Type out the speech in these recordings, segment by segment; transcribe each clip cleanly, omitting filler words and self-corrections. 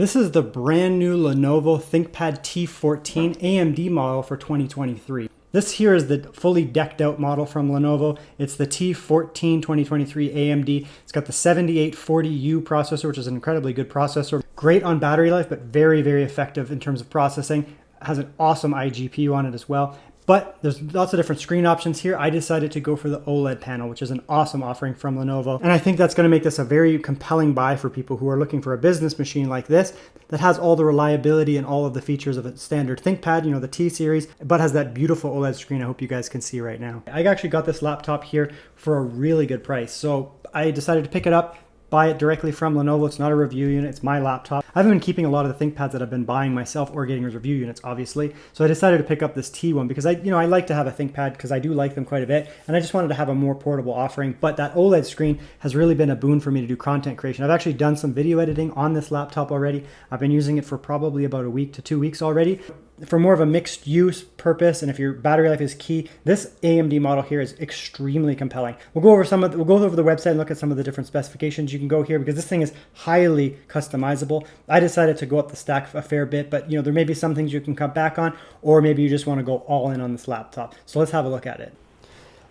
This is the brand new Lenovo ThinkPad T14 AMD model for 2023. This here is the fully decked out model from Lenovo. It's the T14 2023 AMD. It's got the 7840U processor, which is an incredibly good processor. Great on battery life, but very, very effective in terms of processing. It has an awesome iGPU on it as well. But there's lots of different screen options here. I decided to go for the OLED panel, which is an awesome offering from Lenovo. And I think that's going to make this a very compelling buy for people who are looking for a business machine like this that has all the reliability and all of the features of a standard ThinkPad, you know, the T series, but has that beautiful OLED screen I hope you guys can see right now. I actually got this laptop here for a really good price. So I decided to pick it up, buy it directly from Lenovo. It's not a review unit, it's my laptop. I haven't been keeping a lot of the ThinkPads that I've been buying myself or getting as review units, obviously. So I decided to pick up this T one because I like to have a ThinkPad because I do like them quite a bit. And I just wanted to have a more portable offering. But that OLED screen has really been a boon for me to do content creation. I've actually done some video editing on this laptop already. I've been using it for probably about a week to 2 weeks already. For more of a mixed use purpose, and if your battery life is key, this AMD model here is extremely compelling. We'll go over the website and look at some of the different specifications. You can go here because this thing is highly customizable. I decided to go up the stack a fair bit, but there may be some things you can cut back on, or maybe you just want to go all in on this laptop. So let's have a look at it.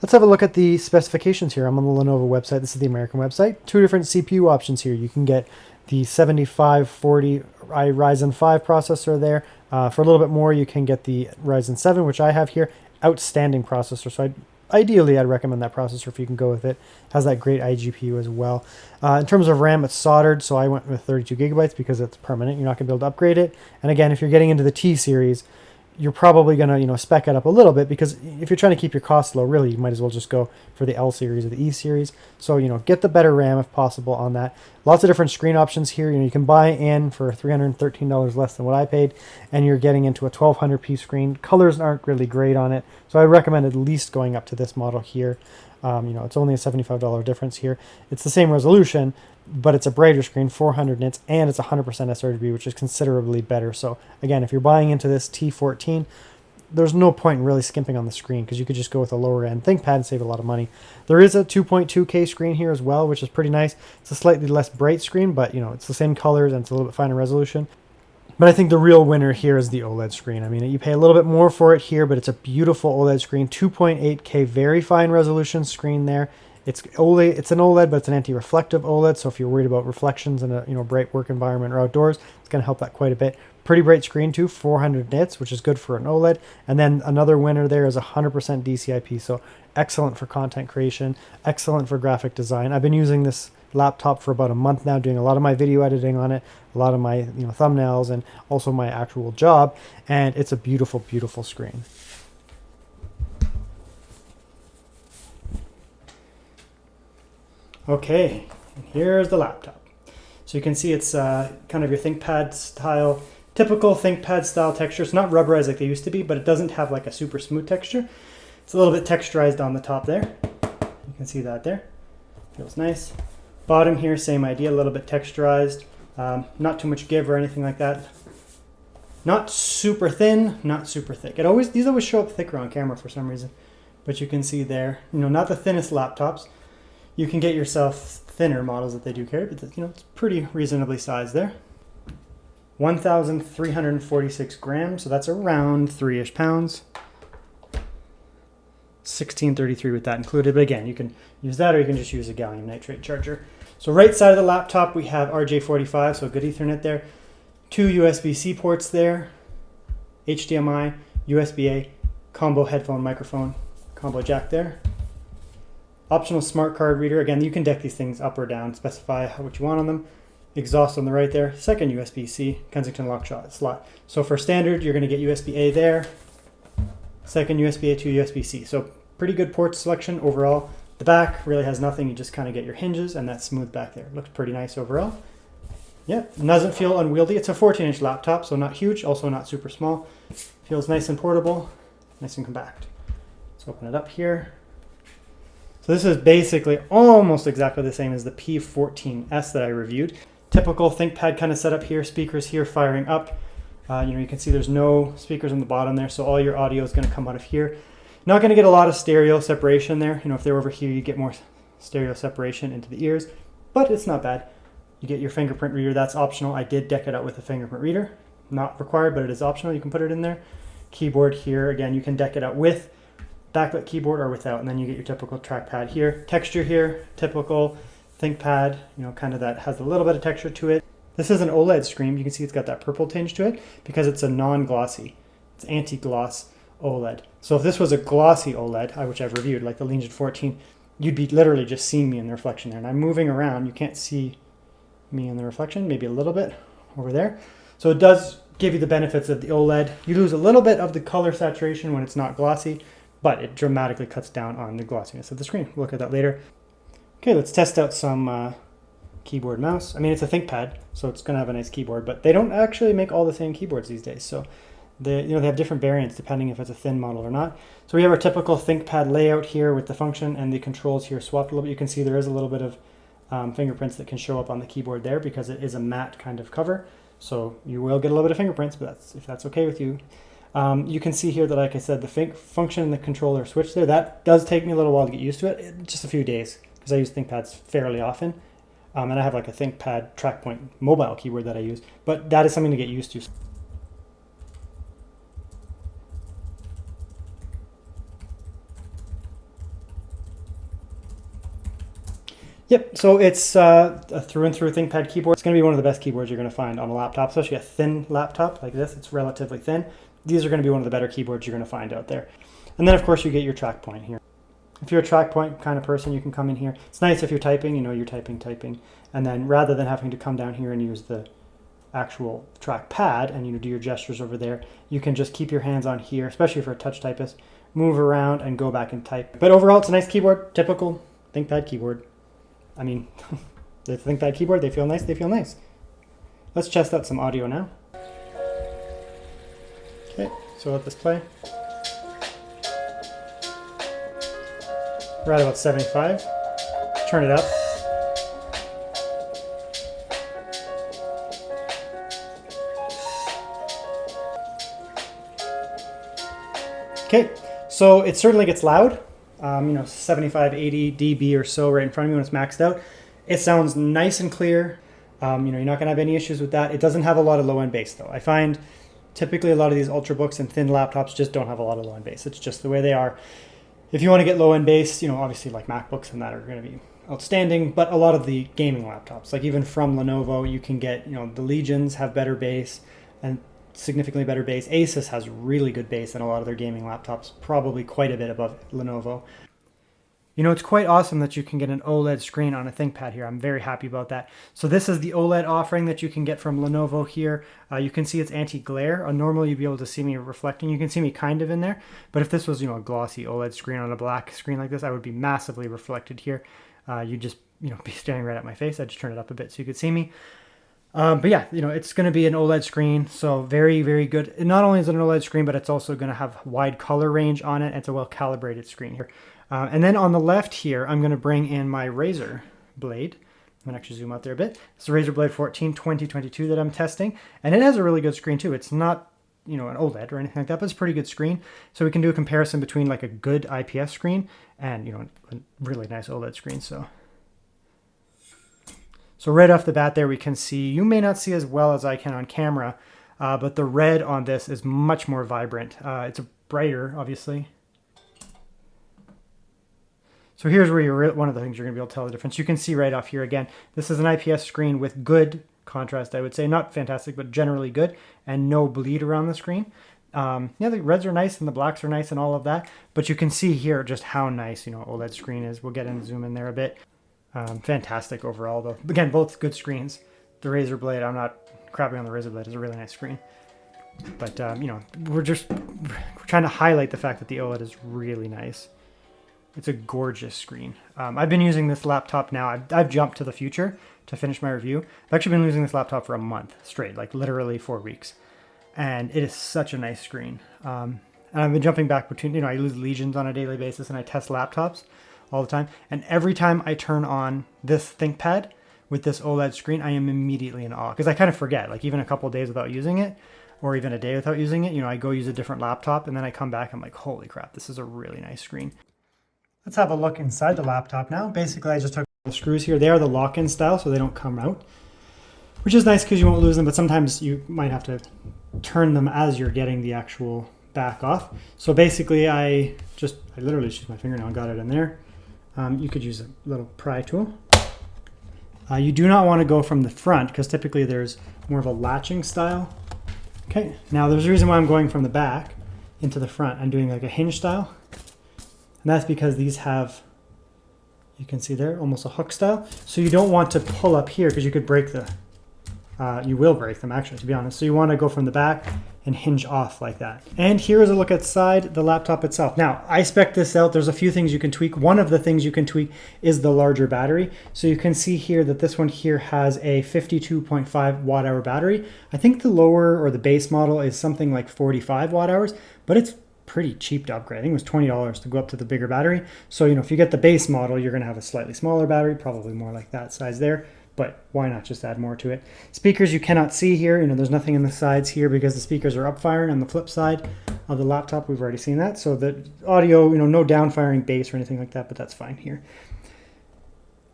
Let's have a look at the specifications here. I'm on the Lenovo website. This is the American website. Two different CPU options here. You can get the 7540 Ryzen 5 processor there. For a little bit more, you can get the Ryzen 7, which I have here. Outstanding processor. So ideally, I'd recommend that processor if you can go with it. Has that great iGPU as well. In terms of RAM, it's soldered, so I went with 32 gigabytes because it's permanent. You're not going to be able to upgrade it. And again, if you're getting into the T series, you're probably going to spec it up a little bit because if you're trying to keep your costs low, really, you might as well just go for the L series or the E series. So, get the better RAM if possible on that. Lots of different screen options here. You can buy in for $313 less than what I paid, and you're getting into a 1200p screen. Colors aren't really great on it, so I recommend at least going up to this model here. It's only a $75 difference here. It's the same resolution, but it's a brighter screen, 400 nits, and it's 100% sRGB, which is considerably better. So again, if you're buying into this T14, there's no point in really skimping on the screen because you could just go with a lower end ThinkPad and save a lot of money. There is a 2.2K screen here as well, which is pretty nice. It's a slightly less bright screen, but it's the same colors and it's a little bit finer resolution. But I think the real winner here is the OLED screen. I mean, you pay a little bit more for it here, but it's a beautiful OLED screen, 2.8K very fine resolution screen there. It's an OLED, but it's an anti-reflective OLED. So if you're worried about reflections in a bright work environment or outdoors, it's going to help that quite a bit. Pretty bright screen too, 400 nits, which is good for an OLED. And then another winner there is 100% DCIP. So excellent for content creation, excellent for graphic design. I've been using this laptop for about a month now, doing a lot of my video editing on it, a lot of my thumbnails, and also my actual job. And it's a beautiful, beautiful screen. Okay, and here's the laptop. So you can see it's kind of your ThinkPad style, typical ThinkPad style texture. It's not rubberized like they used to be, but it doesn't have like a super smooth texture. It's a little bit texturized on the top there. You can see that there. Feels nice. Bottom here, same idea, a little bit texturized. Not too much give or anything like that. Not super thin, not super thick. These always show up thicker on camera for some reason. But you can see there, not the thinnest laptops. You can get yourself thinner models that they do carry, but it's pretty reasonably sized there. 1,346 grams, so that's around 3-ish pounds. 1633 with that included, but again, you can use that or you can just use a gallium nitride charger. So right side of the laptop, we have RJ45, so good Ethernet there. 2 USB-C ports there, HDMI, USB-A, combo headphone microphone, combo jack there. Optional smart card reader. Again, you can deck these things up or down, specify what you want on them. Exhaust on the right there. Second USB-C, Kensington lock slot. So for standard, you're going to get USB-A there. Second USB-A to USB-C. So pretty good port selection overall. The back really has nothing. You just kind of get your hinges and that smooth back there. Looks pretty nice overall. Yeah, doesn't feel unwieldy. It's a 14-inch laptop, so not huge, also not super small. Feels nice and portable, nice and compact. Let's open it up here. So this is basically almost exactly the same as the P14S that I reviewed. Typical ThinkPad kind of setup here, speakers here firing up. You can see there's no speakers on the bottom there, so all your audio is going to come out of here. Not going to get a lot of stereo separation there. If they're over here, you get more stereo separation into the ears, but it's not bad. You get your fingerprint reader, that's optional. I did deck it out with a fingerprint reader. Not required, but it is optional. You can put it in there. Keyboard here, again, you can deck it out with backlit keyboard or without, and then you get your typical trackpad here. Texture here, typical ThinkPad, you know, kind of that has a little bit of texture to it. This is an OLED screen. You can see it's got that purple tinge to it because it's a non-glossy. It's anti-gloss OLED. So if this was a glossy OLED, which I've reviewed, like the Legion 14, you'd be literally just seeing me in the reflection there. And I'm moving around. You can't see me in the reflection, maybe a little bit over there. So it does give you the benefits of the OLED. You lose a little bit of the color saturation when it's not glossy, but it dramatically cuts down on the glossiness of the screen. We'll look at that later. Okay, let's test out some keyboard mouse. I mean, it's a ThinkPad, so it's gonna have a nice keyboard, but they don't actually make all the same keyboards these days. So they have different variants depending if it's a thin model or not. So we have our typical ThinkPad layout here with the function and the controls here swapped a little bit. You can see there is a little bit of fingerprints that can show up on the keyboard there because it is a matte kind of cover. So you will get a little bit of fingerprints, but if that's okay with you. You can see here that, like I said, the function and the controller switch there, that does take me a little while to get used to it, just a few days, because I use ThinkPads fairly often. And I have like a ThinkPad TrackPoint mobile keyboard that I use, but that is something to get used to. Yep, so it's a through and through ThinkPad keyboard. It's going to be one of the best keyboards you're going to find on a laptop, especially a thin laptop like this. It's relatively thin. These are going to be one of the better keyboards you're going to find out there. And then, of course, you get your TrackPoint here. If you're a TrackPoint kind of person, you can come in here. It's nice if you're typing, you know, you're typing. And then rather than having to come down here and use the actual trackpad and, you know, do your gestures over there, you can just keep your hands on here, especially for a touch typist, move around and go back and type. But overall, it's a nice keyboard, typical ThinkPad keyboard. I mean, the ThinkPad keyboard, they feel nice, they feel nice. Let's test out some audio now. Okay, so let this play. We're at about 75. Turn it up. Okay, so it certainly gets loud. You know, 75, 80 dB or so right in front of me when it's maxed out. It sounds nice and clear. You know, you're not gonna have any issues with that. It doesn't have a lot of low-end bass though. I find typically a lot of these ultrabooks and thin laptops just don't have a lot of low-end bass. It's just the way they are. If you want to get low-end bass, you know, obviously like MacBooks and that are going to be outstanding, but a lot of the gaming laptops, like even from Lenovo, you can get, you know, the Legions have better bass and significantly better bass. Asus has really good bass in a lot of their gaming laptops, probably quite a bit above Lenovo. You know, it's quite awesome that you can get an OLED screen on a ThinkPad here. I'm very happy about that. So this is the OLED offering that you can get from Lenovo here. You can see it's anti-glare. Normally you'd be able to see me reflecting. You can see me kind of in there. But if this was, you know, a glossy OLED screen on a black screen like this, I would be massively reflected here. You'd just, you know, be staring right at my face. I'd just turn it up a bit so you could see me. But yeah, you know, it's going to be an OLED screen, so very, very good. And not only is it an OLED screen, but it's also going to have wide color range on it. It's a well-calibrated screen here. And then on the left here, I'm going to bring in my Razer blade. I'm going to actually zoom out there a bit. It's the Razer Blade 14 2022 that I'm testing. And it has a really good screen too. It's not, you know, an OLED or anything like that, but it's a pretty good screen. So we can do a comparison between like a good IPS screen and, you know, a really nice OLED screen. So right off the bat there, we can see, you may not see as well as I can on camera, but the red on this is much more vibrant. It's brighter, obviously. So here's where one of the things you're going to be able to tell the difference. You can see right off here again, this is an IPS screen with good contrast, I would say. Not fantastic, but generally good, and no bleed around the screen. Yeah, the reds are nice and the blacks are nice and all of that, but you can see here just how nice, you know, OLED screen is. We'll get in, zoom in there a bit. Fantastic overall though. Again, both good screens. The Razer Blade, I'm not crapping on the Razer Blade, it's a really nice screen. But, you know, we're trying to highlight the fact that the OLED is really nice. It's a gorgeous screen. I've been using this laptop now. I've jumped to the future to finish my review. I've actually been using this laptop for a month straight, like literally 4 weeks. And it is such a nice screen. And I've been jumping back between, you know, I use Legions on a daily basis and I test laptops all the time. And every time I turn on this ThinkPad with this OLED screen, I am immediately in awe. Because I kind of forget, like even a couple of days without using it, or even a day without using it, you know, I go use a different laptop and then I come back, I'm like, holy crap, this is a really nice screen. Let's have a look inside the laptop now. Basically, I just took the screws here. They are the lock-in style, so they don't come out. which is nice because you won't lose them, but sometimes you might have to turn them as you're getting the actual back off. So basically I literally just used my fingernail and got it in there. You could use a little pry tool. You do not want to go from the front because typically there's more of a latching style. Okay, now there's a reason why I'm going from the back into the front. I'm doing like a hinge style. And that's because these have, you can see there, almost a hook style. So you don't want to pull up here because you could break the, you will break them actually, to be honest. So you want to go from the back and hinge off like that. And here is a look inside the laptop itself. Now, I spec'd this out. There's a few things you can tweak. One of the things you can tweak is the larger battery. So you can see here that this one here has a 52.5 watt hour battery. I think the lower or the base model is something like 45 watt hours, but it's pretty cheap to upgrade. I think it was $20 to go up to the bigger battery. So, you know, if you get the base model, you're going to have a slightly smaller battery, probably more like that size there. But why not just add more to it? Speakers you cannot see here. You know, there's nothing in the sides here because the speakers are up firing on the flip side of the laptop. We've already seen that. So the audio, you know, no down firing bass or anything like that, but that's fine here.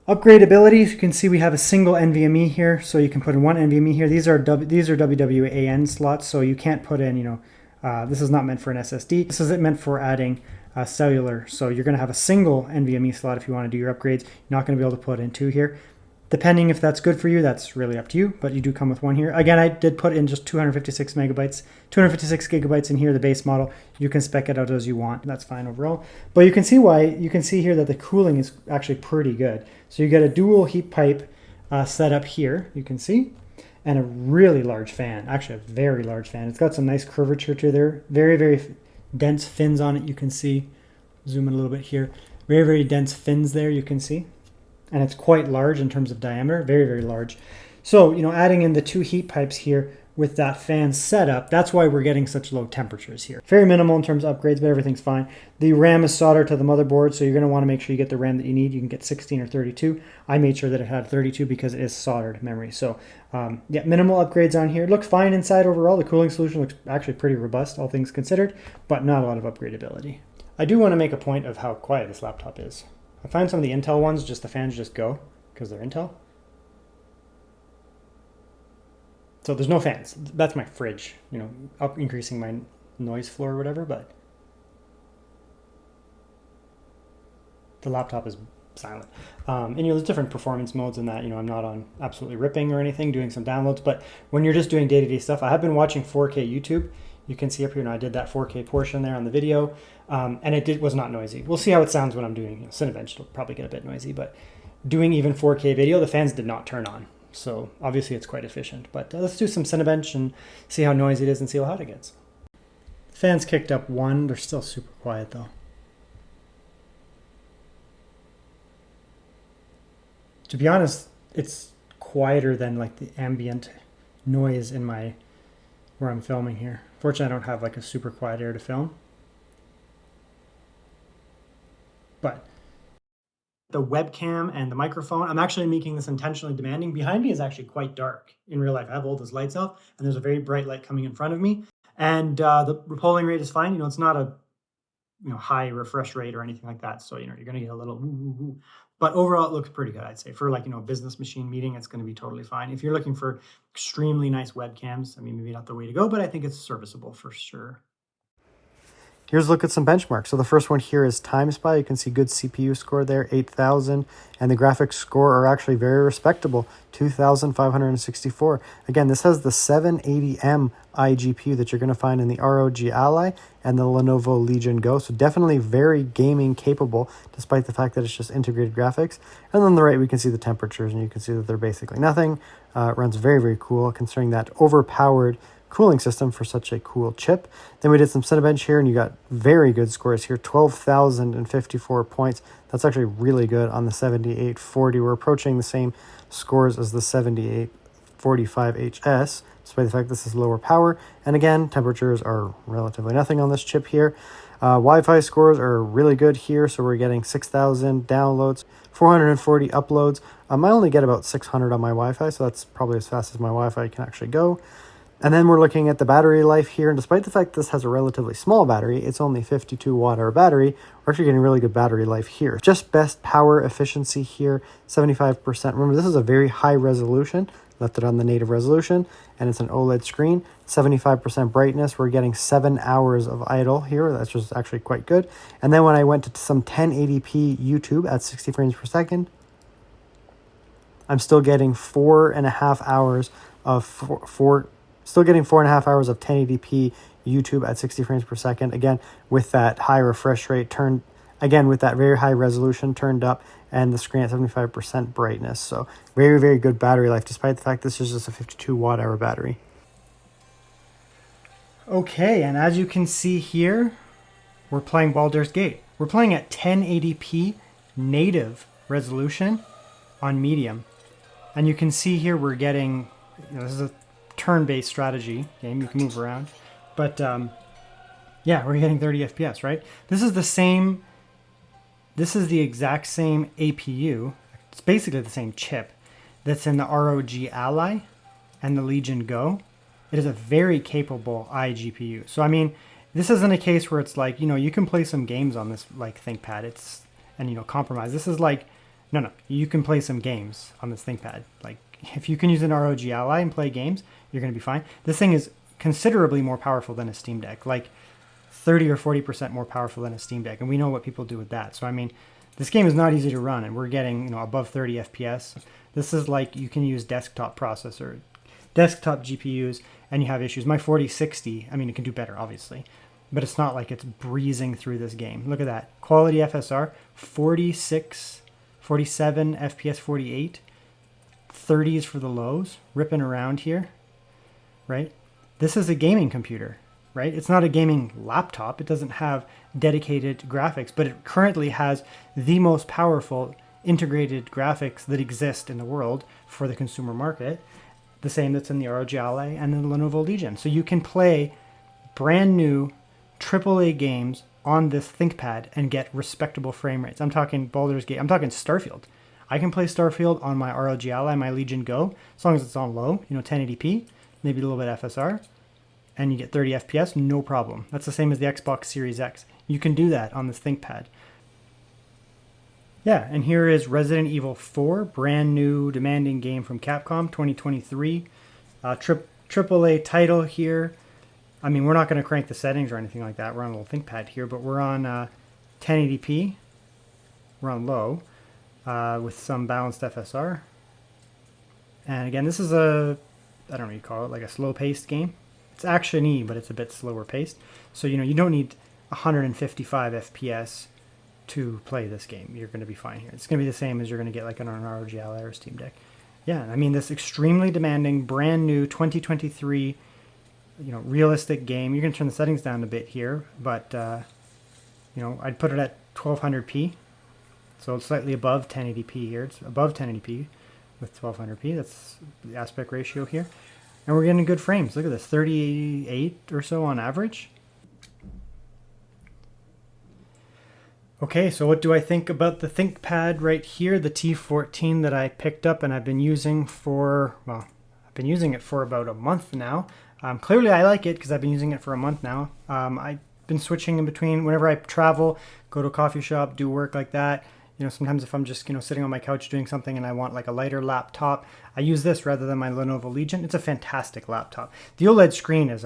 Upgradability, you can see we have a single NVMe here. So you can put in one NVMe here. These are WWAN slots. So you can't put in, you know, this is not meant for an SSD. This is meant for adding cellular. So you're going to have a single NVMe slot if you want to do your upgrades. You're not going to be able to put in two here. Depending if that's good for you, that's really up to you, but you do come with one here. Again, I did put in just 256 gigabytes in here, the base model. You can spec it out as you want. That's fine overall. But you can see why. You can see here that the cooling is actually pretty good. So you get a dual heat pipe set up here, you can see, and a really large fan, actually a very large fan. It's got some nice curvature to there. Very, very dense fins on it, you can see. Zoom in a little bit here. Very, very dense fins there, you can see. And it's quite large in terms of diameter, very, very large. So, you know, adding in the two heat pipes here with that fan setup, that's why we're getting such low temperatures here. Very minimal in terms of upgrades, but everything's fine. The RAM is soldered to the motherboard, so you're going to want to make sure you get the RAM that you need. You can get 16 or 32. I made sure that it had 32 because it is soldered memory. So, yeah, minimal upgrades on here. It looks fine inside overall. The cooling solution looks actually pretty robust, all things considered, but not a lot of upgradability. I do want to make a point of how quiet this laptop is. I find some of the Intel ones, just the fans just go because they're Intel. So there's no fans. That's my fridge, you know, increasing my noise floor or whatever, but the laptop is silent. And you know, there's different performance modes in that. You know, I'm not on absolutely ripping or anything, doing some downloads, but when you're just doing day-to-day stuff, I have been watching 4K YouTube. You can see up here, and I did that 4K portion there on the video, and it was not noisy. We'll see how it sounds when I'm doing, you know, Cinebench. It'll probably get a bit noisy, but doing even 4K video, the fans did not turn on. So obviously it's quite efficient. But let's do some Cinebench and see how noisy it is and see how hot it gets. The fans kicked up one. They're still super quiet though. To be honest, it's quieter than like the ambient noise in my where I'm filming here. Fortunately, I don't have like a super quiet area to film. But the webcam and the microphone, I'm actually making this intentionally demanding. Behind me is actually quite dark in real life. I have all those lights off and there's a very bright light coming in front of me. And the polling rate is fine. You know, it's not a high refresh rate or anything like that. So, you know, you're going to get a little woo, woo, woo. But overall, it looks pretty good, I'd say. For like, you know, a business machine meeting, it's going to be totally fine. If you're looking for extremely nice webcams, I mean, maybe not the way to go, but I think it's serviceable for sure. Here's a look at some benchmarks. So the first one here is TimeSpy. You can see good CPU score there, 8,000. And the graphics score are actually very respectable, 2,564. Again, this has the 780M iGPU that you're going to find in the ROG Ally and the Lenovo Legion Go. So definitely very gaming capable, despite the fact that it's just integrated graphics. And on the right, we can see the temperatures, and you can see that they're basically nothing. It runs very, very cool, considering that overpowered cooling system for such a cool chip. Then we did some Cinebench here, and you got very good scores here, 12,054 points. That's actually really good on the 7840. We're approaching the same scores as the 7845HS, despite the fact this is lower power. And again, temperatures are relatively nothing on this chip here. Wi-Fi scores are really good here, so we're getting 6,000 downloads, 440 uploads. I only get about 600 on my Wi-Fi, so that's probably as fast as my Wi-Fi can actually go. And then we're looking at the battery life here, and despite the fact this has a relatively small battery, it's only 52 watt hour battery, we're actually getting really good battery life here. Just best power efficiency here, 75%. Remember, this is a very high resolution, left it on the native resolution, and it's an OLED screen, 75% brightness. We're getting 7 hours of idle here. That's just actually quite good. And then when I went to some 1080p YouTube at 60 frames per second, I'm still getting 4.5 hours of still getting 4.5 hours of 1080p YouTube at 60 frames per second. Again, with that high refresh rate with that very high resolution turned up, and the screen at 75% brightness. So very, very good battery life, despite the fact this is just a 52 watt hour battery. Okay, and as you can see here, we're playing Baldur's Gate. We're playing at 1080p native resolution on medium. And you can see here we're getting, this is a turn-based strategy game. You can move around. But yeah, we're getting 30 FPS, right? This is the exact same APU. It's basically the same chip that's in the ROG Ally and the Legion Go. It is a very capable iGPU. So I mean, this isn't a case where it's like, you can play some games on this like ThinkPad. And compromise. This is like, no, you can play some games on this ThinkPad. Like if you can use an ROG Ally and play games, you're going to be fine. This thing is considerably more powerful than a Steam Deck. Like 30 or 40% more powerful than a Steam Deck, and we know what people do with that. So I mean, this game is not easy to run, and we're getting above 30 FPS. This is like you can use desktop GPUs, and you have issues. My 4060, I mean, it can do better, obviously, but it's not like it's breezing through this game. Look at that quality FSR, 46, 47 FPS, 48, 30s for the lows, ripping around here, right? This is a gaming computer. Right? It's not a gaming laptop. It doesn't have dedicated graphics, but it currently has the most powerful integrated graphics that exist in the world for the consumer market, the same that's in the ROG Ally and the Lenovo Legion. So you can play brand new AAA games on this ThinkPad and get respectable frame rates. I'm talking Baldur's Gate. I'm talking Starfield. I can play Starfield on my ROG Ally, my Legion Go, as long as it's on low, 1080p, maybe a little bit FSR. And you get 30 FPS, no problem. That's the same as the Xbox Series X. You can do that on this ThinkPad. Yeah, and here is Resident Evil 4, brand new demanding game from Capcom, 2023. AAA title here. I mean, we're not going to crank the settings or anything like that. We're on a little ThinkPad here, but we're on 1080p. We're on low with some balanced FSR. And again, this is I don't know what you call it, like a slow-paced game. It's action-y, but it's a bit slower paced. So, you don't need 155 FPS to play this game. You're going to be fine here. It's going to be the same as you're going to get like on an ROG Ally or Steam Deck. Yeah, I mean, this extremely demanding, brand new 2023, realistic game. You can turn the settings down a bit here, but, I'd put it at 1200p. So it's slightly above 1080p here. It's above 1080p with 1200p. That's the aspect ratio here. And we're getting good frames. Look at this, 38 or so on average. Okay, so what do I think about the ThinkPad right here, the T14 that I picked up and I've been using for, I've been using it for about a month now. Clearly I like it because I've been using it for a month now. I've been switching in between whenever I travel, go to a coffee shop, do work like that. Sometimes if I'm just, sitting on my couch doing something and I want like a lighter laptop, I use this rather than my Lenovo Legion. It's a fantastic laptop. The OLED screen is,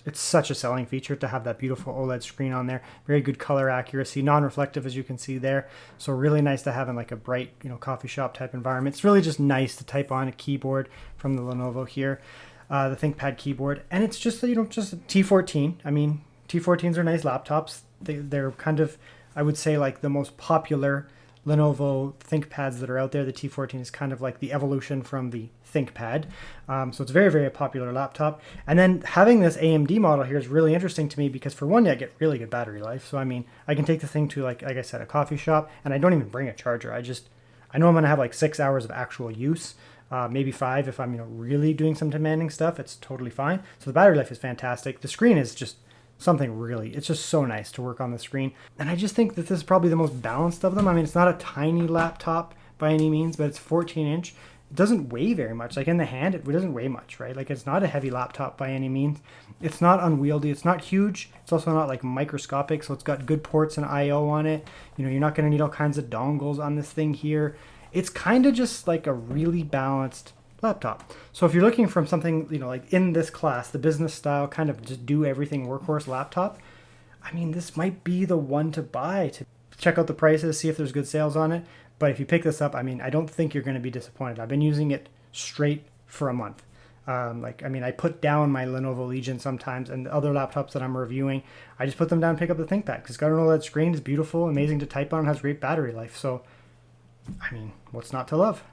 it's such a selling feature to have that beautiful OLED screen on there. Very good color accuracy, non-reflective as you can see there. So really nice to have in like a bright, coffee shop type environment. It's really just nice to type on a keyboard from the Lenovo here, the ThinkPad keyboard. And it's just, just a T14. I mean, T14s are nice laptops. They're kind of, I would say, like the most popular Lenovo ThinkPads that are out there. The T14 is kind of like the evolution from the ThinkPad. So it's very, very popular laptop. And then having this AMD model here is really interesting to me because for one, I get really good battery life. So I mean, I can take the thing to like I said, a coffee shop, and I don't even bring a charger. I know I'm going to have like 6 hours of actual use. Maybe 5 if I'm really doing some demanding stuff. It's totally fine. So the battery life is fantastic. The screen is just something really, it's just so nice to work on the screen. And I just think that this is probably the most balanced of them. I mean, it's not a tiny laptop by any means, but it's 14-inch. It doesn't weigh very much. Like in the hand, it doesn't weigh much, right? Like it's not a heavy laptop by any means. It's not unwieldy. It's not huge. It's also not like microscopic. So it's got good ports and I/O on it. You're not going to need all kinds of dongles on this thing here. It's kind of just like a really balanced laptop. So if you're looking for something, you know, like in this class, the business style kind of just do everything workhorse laptop, I mean, this might be the one to buy. To check out the prices, see if there's good sales on it. But if you pick this up, I mean, I don't think you're going to be disappointed. I've been using it straight for a month. I put down my Lenovo Legion sometimes, and the other laptops that I'm reviewing, I just put them down and pick up the ThinkPad because it's got an OLED screen, it's beautiful, amazing to type on, has great battery life. So, I mean, what's not to love?